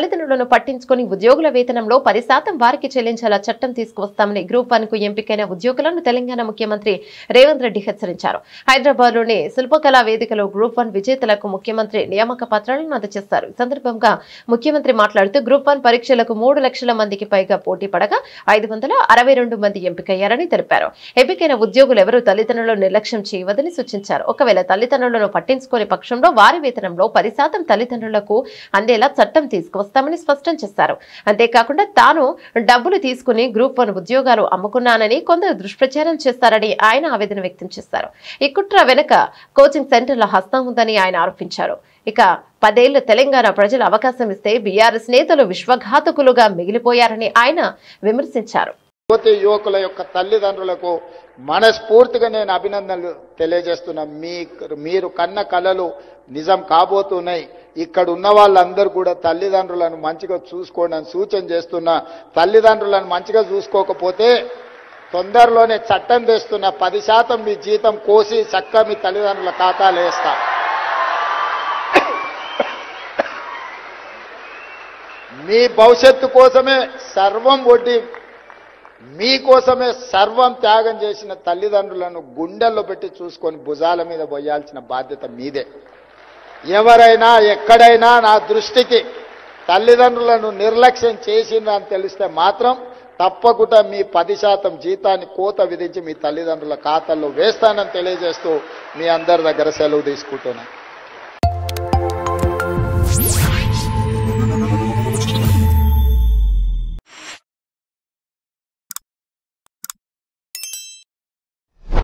తల్లిదండ్రులను పట్టించుకుని ఉద్యోగుల వేతనంలో 10% వారికి చెల్లించేలా చట్టం తీసుకువస్తామని గ్రూప్ 1 కు ఎంపికైన ఉద్యోగులను తెలంగాణ ముఖ్యమంత్రి రేవంత్ రెడ్డి హెచ్చరించారు. హైదరాబాద్ లోని శిల్పకళా వేదికలో గ్రూప్ 1 విజేతలకు ముఖ్యమంత్రి నియామక పత్రాలను అందజేశారు. ఈ సందర్భంగా ముఖ్యమంత్రి మాట్లాడుతూ గ్రూప్ 1 పరీక్షలకు 3 లక్షల మందికి పైగా పోటీ పడగా 562 మంది ఎంపికయ్యారని తెలిపారు. ఎంపికైన ఉద్యోగులు ఎవరూ తల్లిదండ్రులను నిర్లక్ష్యం చేయవద్దని సూచించారు. ఒకవేళ తల్లిదండ్రులను పట్టించుకునే పక్షంలో వారి వేతనంలో 10% తల్లిదండ్రులకు అందేలా చట్టం తీసుకువస్తామని స్పష్టం చేశారు. అంతేకాకుండా తాను డబ్బులు తీసుకుని గ్రూప్ 1 ఉద్యోగాలు అమ్ముకున్నానని కొందరు దుష్ప్రచారం చేస్తారని ఆయన ఆవేదన వ్యక్తం చేశారు. ఈ కుట్ర వెనుక కోచింగ్ సెంటర్ల హస్తం ఉందని ఆయన ఆరోపించారు. ఇక 10 ఏళ్లు తెలంగాణ ప్రజలు అవకాశం ఇస్తే బీఆర్ఎస్ నేతలు విశ్వఘాతకులుగా మిగిలిపోయారని ఆయన విమర్శించారు. యువకుల యొక్క తల్లిదండ్రులకు మనస్ఫూర్తిగా నేను అభినందనలు తెలియజేస్తున్నా. మీరు కన్న కలలు నిజం కాబోతున్నాయి. ఇక్కడ ఉన్న వాళ్ళందరూ కూడా తల్లిదండ్రులను మంచిగా చూసుకోండి అని సూచన చేస్తున్నా. తల్లిదండ్రులను మంచిగా చూసుకోకపోతే తొందరలోనే చట్టం తెస్తున్నా. 10% మీ జీతం కోసి చక్కగా మీ తల్లిదండ్రుల ఖాతాలు వేస్తా. మీ భవిష్యత్తు కోసమే సర్వం ఒడ్డి మీకోసమే సర్వం త్యాగం చేసిన తల్లిదండ్రులను గుండెల్లో పెట్టి చూసుకొని భుజాల మీద పోయాల్సిన బాధ్యత మీదే. ఎవరైనా ఎక్కడైనా నా దృష్టికి తల్లిదండ్రులను నిర్లక్ష్యం చేసిందని తెలిస్తే మాత్రం తప్పకుండా మీ 10% జీతాన్ని కోత విధించి మీ తల్లిదండ్రుల ఖాతాల్లో వేస్తానని తెలియజేస్తూ మీ అందరి దగ్గర సెలవు తీసుకుంటున్నాను.